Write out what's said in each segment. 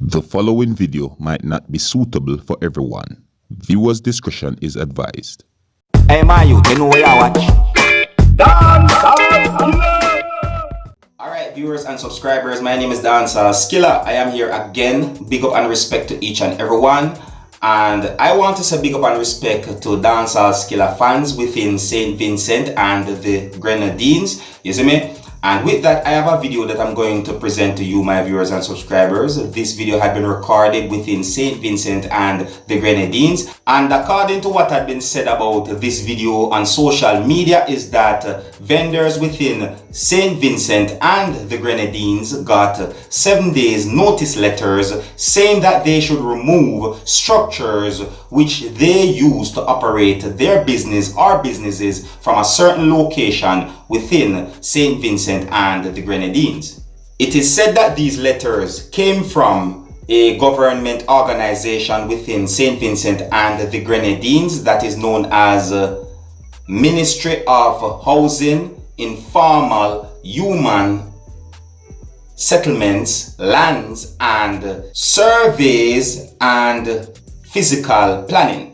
The following video might not be suitable for everyone. Viewers' discretion is advised. Hey man, you know where I watch? Dancehall. Alright viewers and subscribers, my name is Dancehall Skilla. I am here again. Big up and respect to each and everyone. And I want to say big up and respect to Dancehall Skilla fans within St. Vincent and the Grenadines. You see me? And with that, I have a video that I'm going to present to you, my viewers and subscribers. This video had been recorded within St. Vincent and the Grenadines. And according to what had been said about this video on social media is that vendors within St. Vincent and the Grenadines got 7 days notice letters saying that they should remove structures which they use to operate their business or businesses from a certain location within St. Vincent and the Grenadines. It is said that these letters came from a government organization within St. Vincent and the Grenadines that is known as Ministry of Housing, Informal, Human Settlements, Lands and Surveys and Physical Planning.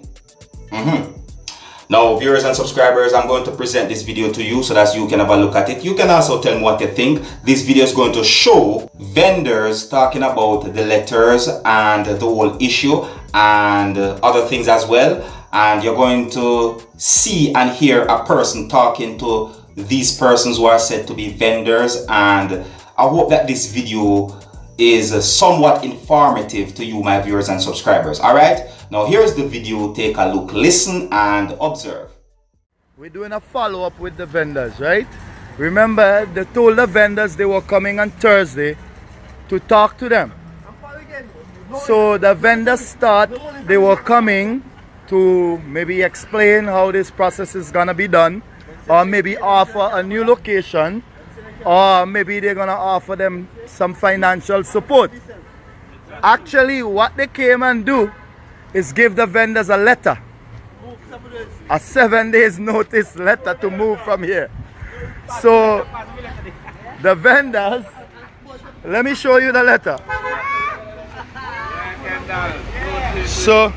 Now viewers and subscribers, I'm going to present this video to you so that you can have a look at it. You can also tell me what you think. This video is going to show vendors talking about the letters and the whole issue and other things as well. And you're going to see and hear a person talking to these persons who are said to be vendors. And I hope that this video is somewhat informative to you, my viewers and subscribers. All right. Now here's the video, take a look, listen and observe. We're doing a follow-up with the vendors, right? Remember, they told the vendors they were coming on Thursday to talk to them. So the vendors thought they were coming to maybe explain how this process is gonna be done, or maybe offer a new location, or maybe they're gonna offer them some financial support. Actually, what they came and do is give the vendors a letter, a 7 days notice letter to move from here. So the vendors, let me show you the letter. So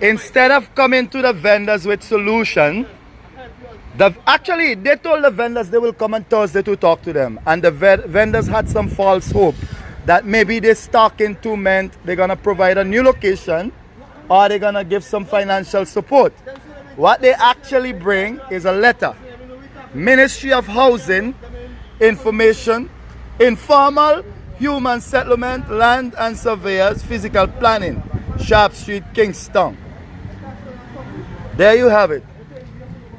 instead of coming to the vendors with solution, actually, they told the vendors they will come on Thursday to talk to them. And the vendors had some false hope that maybe this talking to meant they're going to provide a new location or they're going to give some financial support. What they actually bring is a letter. Ministry of Housing, Information, Informal, Human Settlement, Land and Surveyors, Physical Planning, Sharp Street, Kingston. There you have it.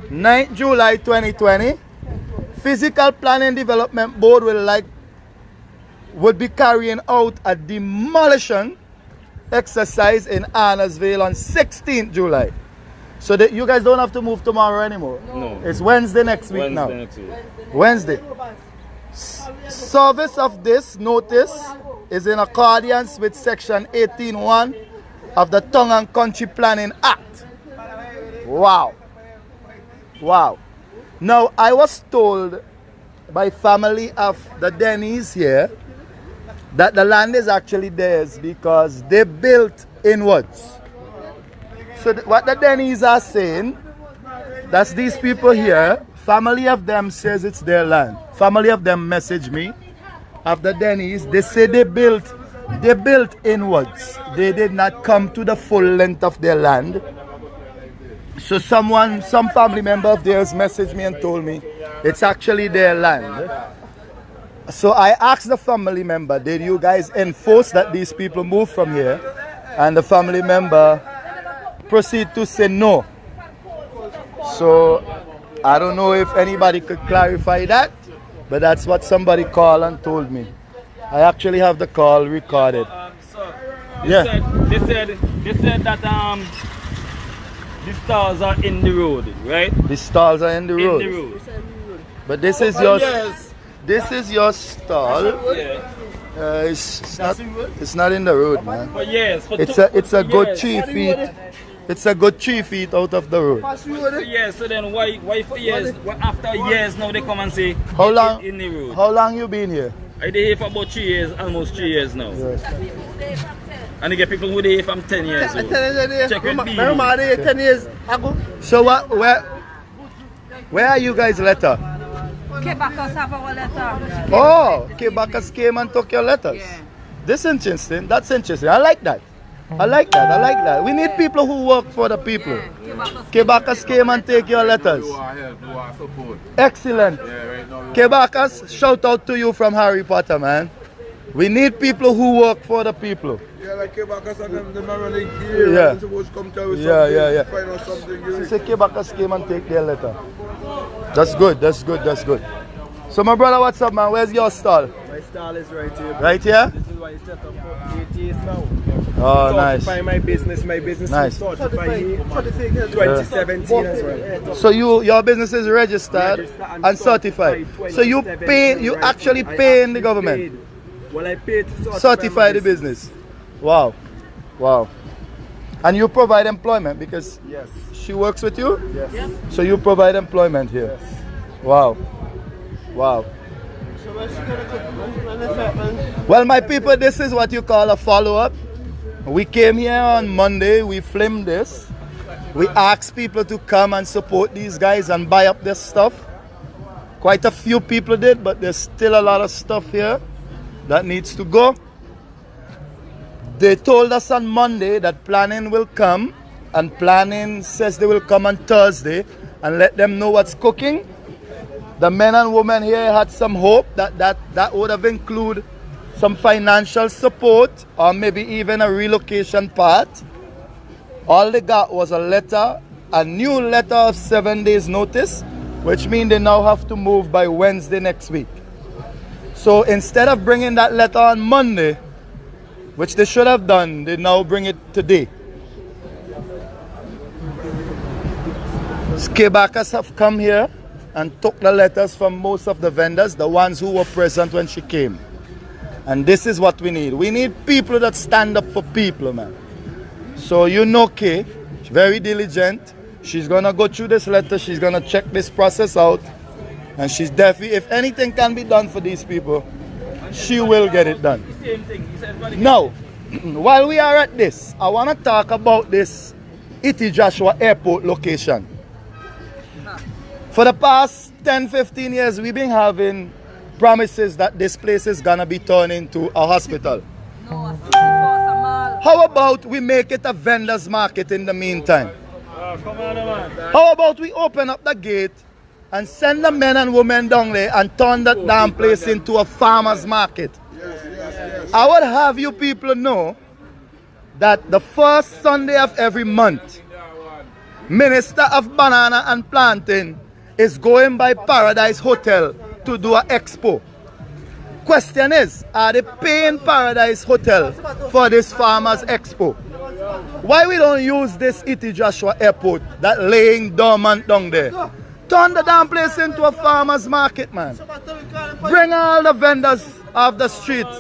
9th July 2020, Physical Planning Development Board would be carrying out a demolition exercise in Arnersville on 16th July. So that you guys don't have to move tomorrow anymore. No. It's Wednesday next week now. Next week. Wednesday. Service of this notice is in accordance with Section 18(1) of the Tongue and Country Planning Act. Wow. Wow. Now, I was told by family of the Denny's here that the land is actually theirs because they built inwards. So what the Denny's are saying, that's these people here, family of them says it's their land. Family of them messaged me of the Denny's. They say they built inwards. They did not come to the full length of their land. So some family member of theirs messaged me and told me it's actually their land. So I asked the family member, did you guys enforce that these people move from here? And the family member proceeded to say no. So I don't know if anybody could clarify that, but that's what somebody called and told me. I actually have the call recorded. They said that the stalls are in the road, right? The stalls are in the road. In the road. But this is your this is your stall. Yeah. It's not in the road, man. But yes, it's a good 3 feet. It's a good 3 feet out of the road. Yeah, so then why for years? After years now they come and say How long? in the road. How long you been here? I did here for about 3 years, almost 3 years now. Yes. And you get people who there from 10 years old. Check with me. 10 years ago. So what? Where are you guys letter? Kebakers have our letter. Oh, Kebakers came and took your letters. Yeah. This is interesting. That's interesting. I like that. I like that. I like that. We need people who work for the people. Kebakers came and take your letters. Excellent. Kebakers, shout out to you from Harry Potter, man. We need people who work for the people. Yeah, like Kebakers and them are running here. Yeah. They're supposed to come tell us Yeah. find out something. She said Kebakers came and take their letter. That's good. That's good. That's good. So my brother, what's up, man? Where's your stall? My stall is right here. Right here? This is why it's set up for 8 years now. Oh, nice. Certify my business Nice. certified 2017 as well. So your business is registered and certified. So you actually pay in the government. Well, I paid to Certify the business. Wow. Wow. And you provide employment because Yes. she works with you? Yes. So you provide employment here. Wow. Wow. Well, my people, this is what you call a follow-up. We came here on Monday, we filmed this. We asked people to come and support these guys and buy up this stuff. Quite a few people did, but there's still a lot of stuff here that needs to go. They told us on Monday that planning will come, and planning says they will come on Thursday and let them know what's cooking. The men and women here had some hope that would have included some financial support or maybe even a relocation part. All they got was a letter, a new letter of 7 days notice, which means they now have to move by Wednesday next week. So instead of bringing that letter on Monday, which they should have done, they now bring it today. Kebakers have come here and took the letters from most of the vendors, the ones who were present when she came. And this is what we need. We need people that stand up for people, man. So you know Kay, she's very diligent. She's gonna go through this letter, she's gonna check this process out. And she's definitely, if anything can be done for these people, she will get it done. Same thing. He said, Now, while we are at this, I wanna talk about this Iti Joshua Airport location. For the past 10-15 years, we've been having promises that this place is gonna be turned into a hospital. No, a city force, a mall. How about we make it a vendor's market in the meantime? come on, man. How about we open up the gate and send the men and women down there and turn that damn place into a farmer's market? I would have you people know that the first Sunday of every month, Minister of Banana and Plantain is going by Paradise Hotel to do an expo. Question is, are they paying Paradise Hotel for this farmers expo? Why we don't use this Iti Joshua Airport that laying dormant down there? Turn the damn place into a farmers market, man. Bring all the vendors off the streets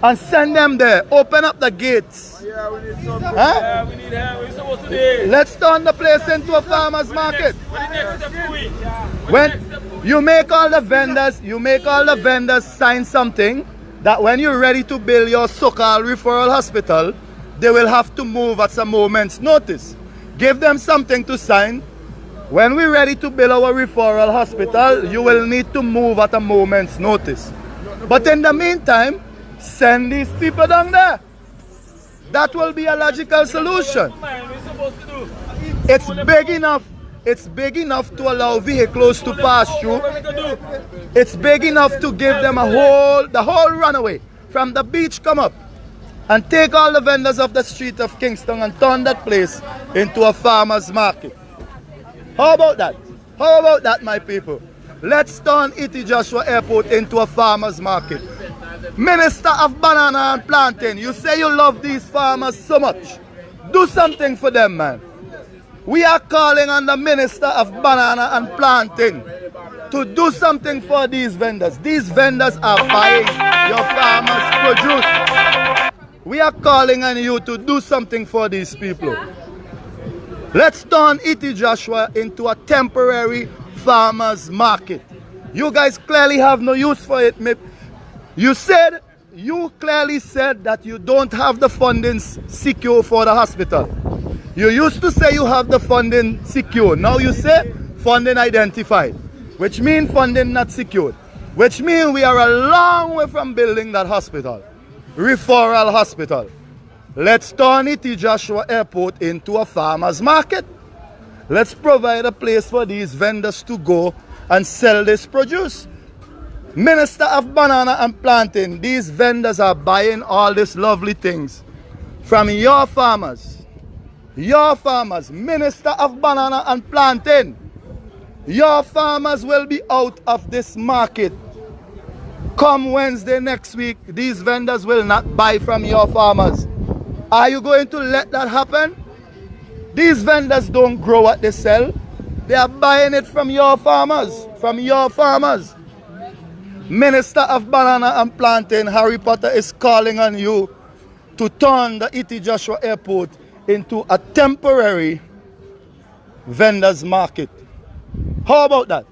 and send them there. Open up the gates. Yeah, we need some. Huh? Yeah, we need help. We're supposed to do. Let's turn the place into a farmers market. What the next step we? When you make all the vendors sign something that when you're ready to build your so-called referral hospital, they will have to move at some moment's notice. Give them something to sign. When we're ready to build our referral hospital, you will need to move at a moment's notice. But in the meantime, send these people down there. That will be a logical solution. It's big enough. It's big enough to allow vehicles to pass through. It's big enough to give them the whole runaway from the beach come up and take all the vendors off the street of Kingston and turn that place into a farmer's market. How about that? How about that, my people? Let's turn Iti Joshua Airport into a farmer's market. Minister of Banana and Plantain, you say you love these farmers so much. Do something for them, man. We are calling on the Minister of Banana and Plantain to do something for these vendors. These vendors are buying your farmers' produce. we are calling on you to do something for these people. Let's turn Iti Joshua into a temporary farmers market. You guys clearly have no use for it. You clearly said that you don't have the funding secure for the hospital. You used to say you have the funding secure. Now you say funding identified, which means funding not secured, which means we are a long way from building that hospital, referral hospital. Let's turn Iti Joshua Airport into a farmer's market. Let's provide a place for these vendors to go and sell this produce. Minister of Banana and Plantain, these vendors are buying all these lovely things from your farmers. Your farmers, Minister of Banana and Plantain, your farmers will be out of this market. Come Wednesday next week, these vendors will not buy from your farmers. Are you going to let that happen? These vendors don't grow what they sell. They are buying it from your farmers. From your farmers. Minister of Banana and Plantain, Harry Potter is calling on you to turn the Iti Joshua Airport into a temporary vendors market. How about that?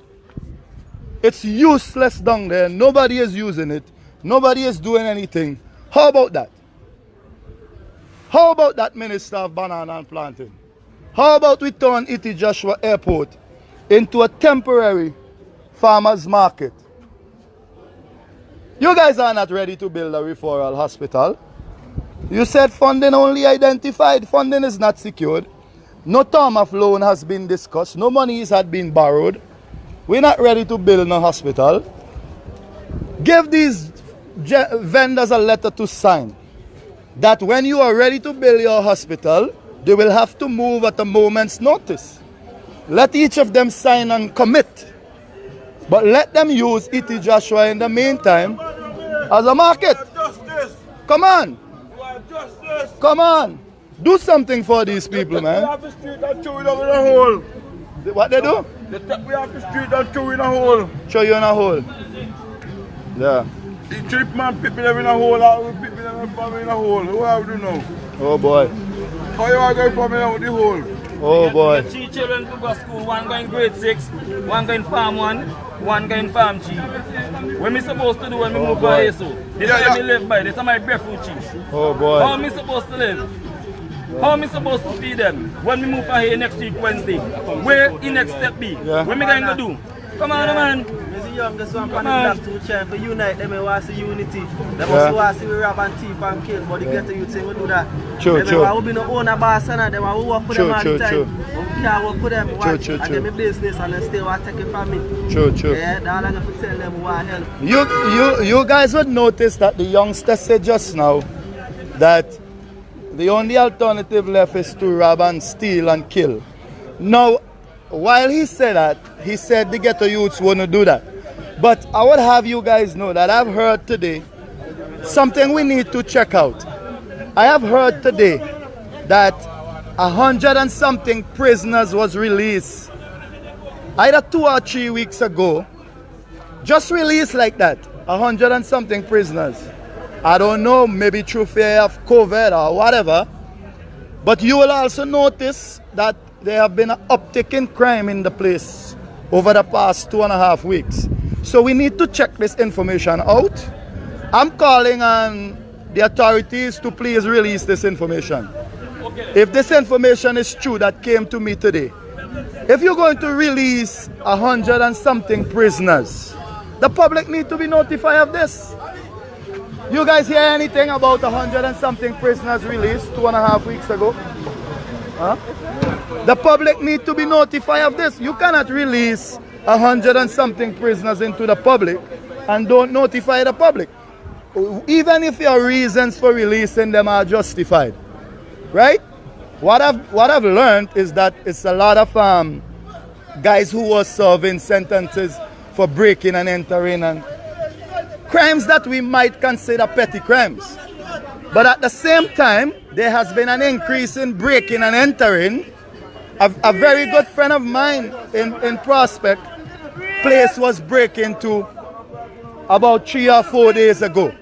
It's useless down there. Nobody is using it. Nobody is doing anything. How about that? How about that, Minister of Banana and Plantain? How about we turn Iti Joshua Airport into a temporary farmers market? You guys are not ready to build a referral hospital. You said funding only identified. Funding is not secured. No term of loan has been discussed. No monies had been borrowed. We're not ready to build no hospital. Give these vendors a letter to sign that when you are ready to build your hospital, they will have to move at a moment's notice. Let each of them sign and commit. But let them use Iti Joshua in the meantime as a market. Come on. Come on. Do something for these people, man. We have the street and throw it over the hole. What they do? We have the street and throw it in a hole. Throw you in a hole. Yeah. The trip man pipping them in a hole, and we pipping them in a hole. What have we do now? Oh boy. How you are going to put me out the hole? Oh boy. Three children to go to school, one going grade 6, one going farm 1, one going farm G. What me supposed to do when me move for ASO? This is where me live by, this is my breadfruit cheese. Oh boy. How am I supposed to live? How am I supposed to feed them when we move for here next week Wednesday? Where the next step be? Yeah. What me going to do? Come on, man. The youngest one from the black two chair for unite them and want to see unity. They must want to see we rob and thief and kill, but the ghetto youth say we do that. True, true. They will be no owner boss and them will work with them all the time. We can't work with them, watch, and them in business and they still want to take it from me. True, true. Yeah, that's all I have to tell them who want help. You guys would notice that the youngster said just now that the only alternative left is to rob and steal and kill. Now, while he said that, he said the ghetto youths wouldn't do that. But I would have you guys know that I've heard today something we need to check out. I have heard today that 100 and something prisoners was released either 2 or 3 weeks ago. Just released like that, 100 and something prisoners. I don't know, maybe through fear of COVID or whatever. But you will also notice that there have been an uptick in crime in the place over the past 2.5 weeks. So we need to check this information out. I'm calling on the authorities to please release this information. If this information is true that came to me today, if you're going to release 100 and something prisoners, the public need to be notified of this. You guys hear anything about 100 and something prisoners released 2.5 weeks ago? Huh? The public need to be notified of this. You cannot release 100 and something prisoners into the public and don't notify the public, even if your reasons for releasing them are justified, right? What I've learned is that it's a lot of guys who were serving sentences for breaking and entering and crimes that we might consider petty crimes. But at the same time, there has been an increase in breaking and entering. A very good friend of mine in Prospect place was breaking into about 3 or 4 days ago.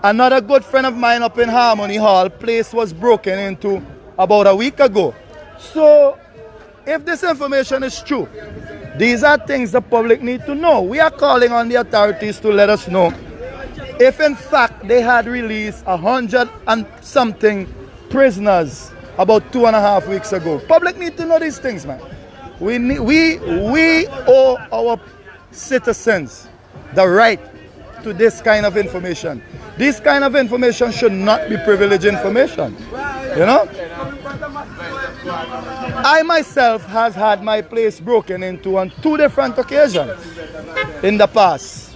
Another good friend of mine up in Harmony Hall, place was broken into about a week ago. So, if this information is true, these are things the public need to know. We are calling on the authorities to let us know if in fact they had released 100 and something prisoners about 2.5 weeks ago. Public need to know these things, man. We owe our citizens the right to this kind of information. This kind of information should not be privileged information. You know? I myself has had my place broken into on 2 different occasions in the past.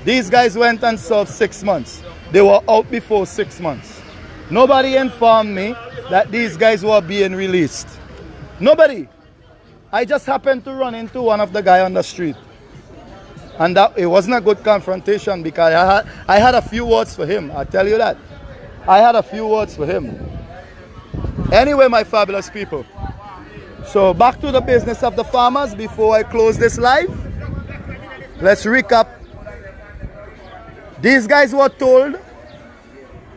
These guys went and served 6 months. They were out before 6 months. Nobody informed me that these guys were being released. Nobody. I just happened to run into one of the guys on the street. And that it wasn't a good confrontation because I had a few words for him. I tell you that. I had a few words for him. Anyway, my fabulous people. So back to the business of the farmers before I close this live. Let's recap. These guys were told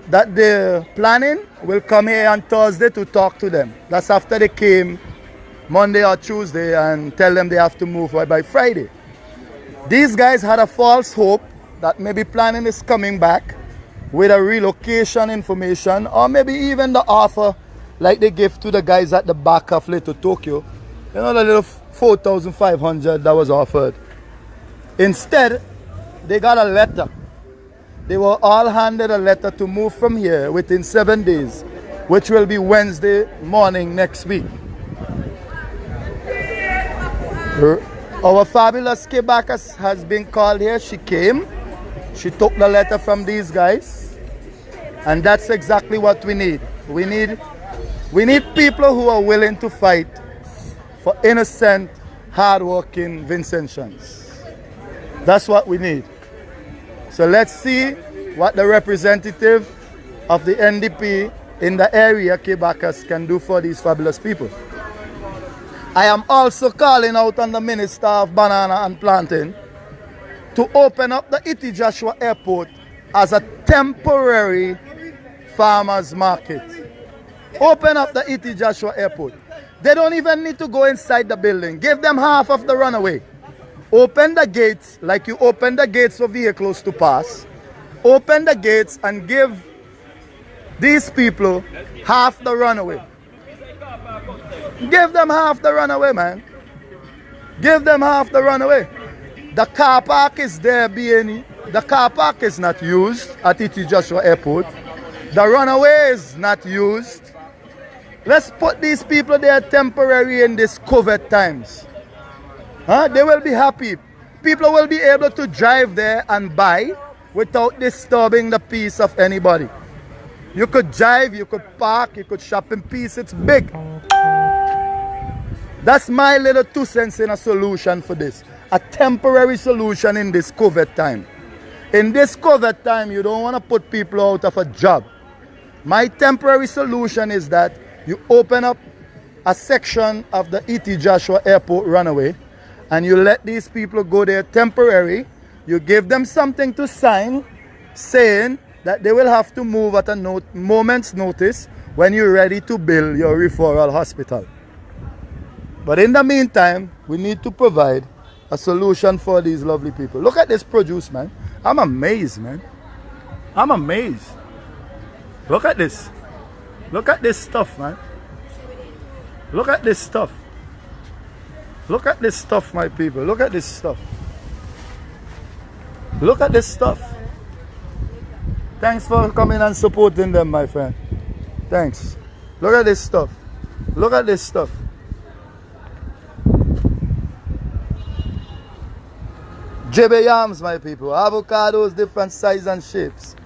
that the planning will come here on Thursday to talk to them. That's after they came Monday or Tuesday and tell them they have to move by Friday. These guys had a false hope that maybe planning is coming back with a relocation information or maybe even the offer like they give to the guys at the back of Little Tokyo. You know, the little 4,500 that was offered. Instead, they got a letter. They were all handed a letter to move from here within 7 days, which will be Wednesday morning next week. Our fabulous Kebaka has been called here. She came. She took the letter from these guys. And that's exactly what we need. We need people who are willing to fight for innocent, hard-working Vincentians. That's what we need. So let's see what the representative of the NDP in the area, Kebakas, can do for these fabulous people. I am also calling out on the Minister of Banana and Planting to open up the Iti Joshua Airport as a temporary farmers market. Open up the Iti Joshua Airport. They don't even need to go inside the building. Give them half of the runaway. Open the gates like you open the gates for vehicles to pass. Open the gates and give these people half the runaway. Give them half the runaway, man. Give them half the runaway. The car park is there the car park is not used at Iti Joshua Airport. The runaway is not used. Let's put these people there temporary in this COVID times. They will be happy. People will be able to drive there and buy without disturbing the peace of anybody. You could drive, you could park, you could shop in peace. It's big. That's my little 2 cents in a solution for this. A temporary solution in this COVID time. In this COVID time, you don't want to put people out of a job. My temporary solution is that you open up a section of the Iti Joshua Airport runaway and you let these people go there temporary. You give them something to sign saying that they will have to move at a moment's notice when you're ready to build your referral hospital. But in the meantime, we need to provide a solution for these lovely people. Look at this produce, man. I'm amazed, man. I'm amazed. Look at this. Look at this stuff, man. Look at this stuff. Look at this stuff, my people. Look at this stuff. Look at this stuff. Thanks for coming and supporting them, my friend. Thanks. Look at this stuff. Look at this stuff. Jebe yams, my people. Avocados, different sizes and shapes.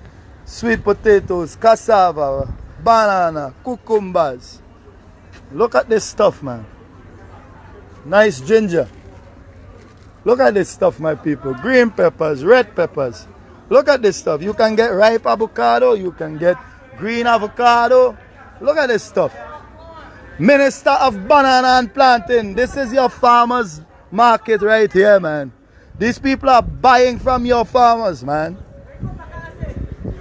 Sweet potatoes, cassava, banana, cucumbers. Look at this stuff, man. Nice ginger. Look at this stuff, my people. Green peppers, red peppers. Look at this stuff. You can get ripe avocado. You can get green avocado. Look at this stuff. Minister of Banana and Planting. This is your farmers market right here, man. These people are buying from your farmers, man.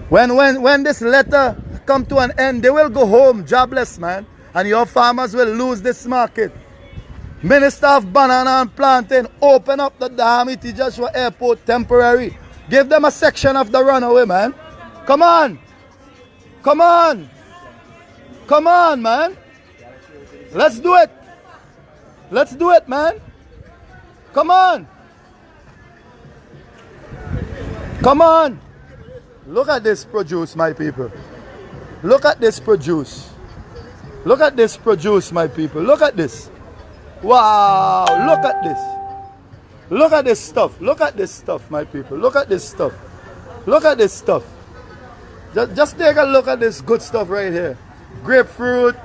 When this letter come to an end, they will go home jobless, man. And your farmers will lose this market. Minister of Banana and Plantain, open up the damn E.T. Joshua Airport temporary. Give them a section of the runaway, man. Come on. Come on. Come on, man. Let's do it. Let's do it, man. Come on. Come on. Look at this produce, my people. Look at this produce. Look at this produce, my people. Look at this. Wow. Look at this. Look at this stuff. Look at this stuff, my people. Look at this stuff. Look at this stuff. Just take a look at this good stuff right here. Grapefruit,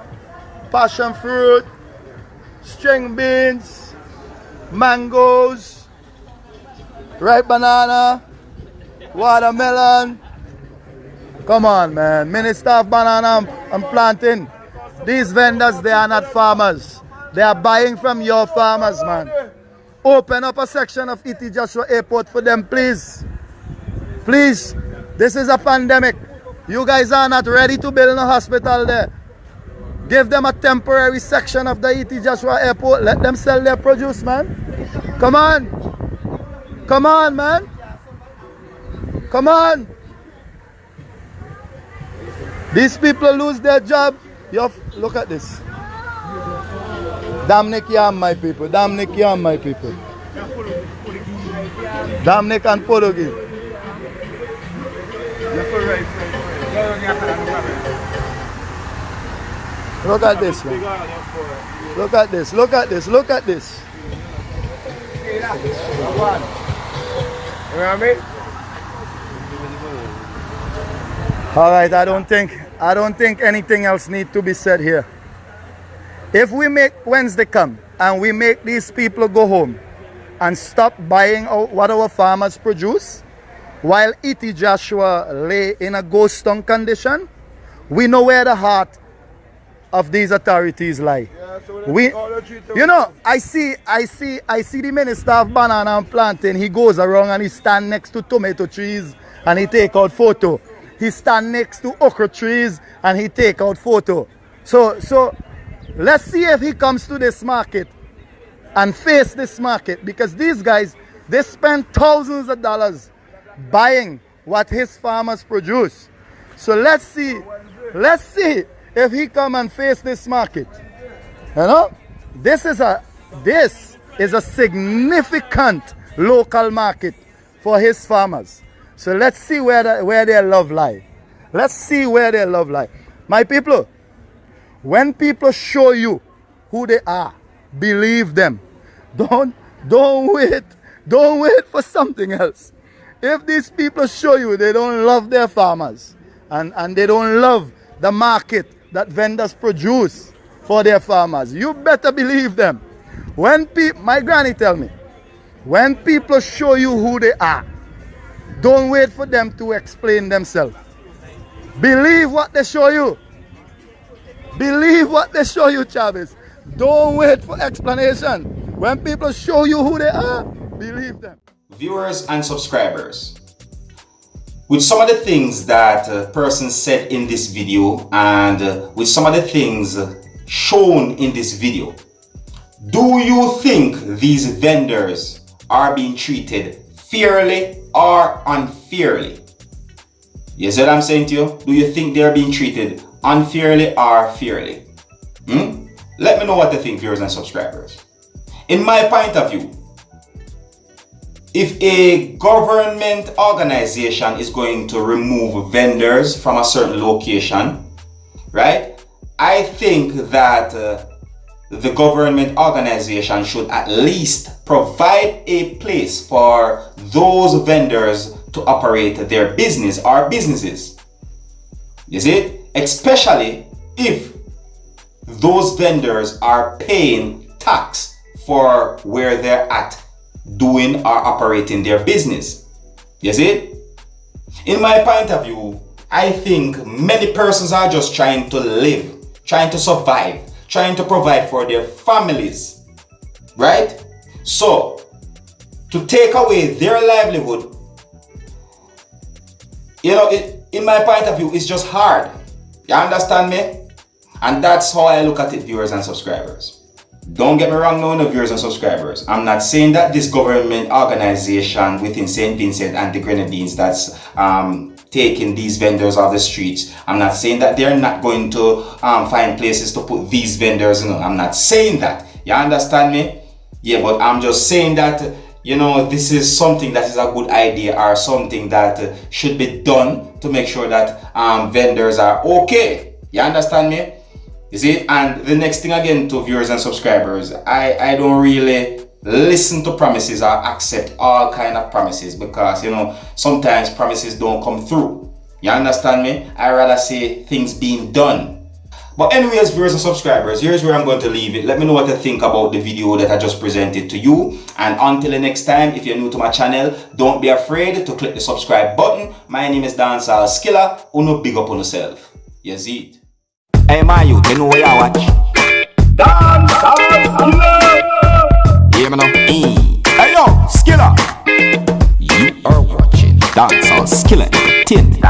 passion fruit, string beans, mangoes, ripe banana, watermelon. Come on, man. Minister of Banana and Planting. These vendors, they are not farmers. They are buying from your farmers, man. Open up a section of E.T. Joshua Airport for them, please. Please. This is a pandemic. You guys are not ready to build a hospital there. Give them a temporary section of the E.T. Joshua Airport. Let them sell their produce, man. Come on. Come on, man. Come on. These people lose their job. Look at this. Damnik yam, my people. Damnik yam, my people. Damnik and Pologi. Look at this, man. Look at this. Look at this. Look at this. You know what I mean? All right, I don't think anything else needs to be said here. If we make Wednesday come and we make these people go home and stop buying what our farmers produce, while E.T. Joshua lay in a ghost town condition, we know where the heart of these authorities lie. Yeah, I see the Minister of Banana and Plantain. He goes around and he stand next to tomato trees and he take out photo. He stand next to okra trees and he take out photo. So let's see if he comes to this market and face this market, because these guys, they spend thousands of dollars buying what his farmers produce. So let's see if he come and face this market. You know, this is a significant local market for his farmers. So let's see where their love lie. Let's see where their love lie. My people, when people show you who they are, believe them. Don't wait for something else. If these people show you they don't love their farmers and they don't love the market that vendors produce for their farmers, you better believe them. My granny tell me, when people show you who they are, don't wait for them to explain themselves. Believe what they show you. Believe what they show you, Chavez. Don't wait for explanation. When people show you who they are, believe them. Viewers and subscribers, with some of the things that person said in this video and with some of the things shown in this video, do you think these vendors are being treated fairly or unfairly? You see what I'm saying to you? Do you think they're being treated unfairly or fairly? Let me know what you think, viewers and subscribers. In my point of view, if a government organization is going to remove vendors from a certain location, right, I think that the government organization should at least provide a place for those vendors to operate their business or businesses. You see? Especially if those vendors are paying tax for where they're at doing or operating their business. You see? In my point of view, I think many persons are just trying to live, trying to survive, trying to provide for their families, right? So, to take away their livelihood, you know, in my point of view, it's just hard. You understand me? And that's how I look at it, viewers and subscribers. Don't get me wrong now, no viewers and subscribers. I'm not saying that this government organization within St. Vincent and the Grenadines that's taking these vendors off the streets, I'm not saying that they're not going to find places to put these vendors in. I'm not saying that. You understand me? Yeah, but I'm just saying that, you know, this is something that is a good idea or something that should be done to make sure that vendors are okay. You understand me? You see? And the next thing again to viewers and subscribers, I don't really listen to promises or accept all kind of promises because, you know, sometimes promises don't come through. You understand me? I rather say things being done. But anyways, viewers and subscribers, here's where I'm going to leave it. Let me know what you think about the video that I just presented to you. And until the next time, if you're new to my channel, don't be afraid to click the subscribe button. My name is Dancehall Skilla. Uno big up on yourself. You see it? Hey, my youth, you know where you watch? Dancehall Skilla. Hear me now? Hey yo, Skilla. You are watching Dancehall Skilla Entertainment.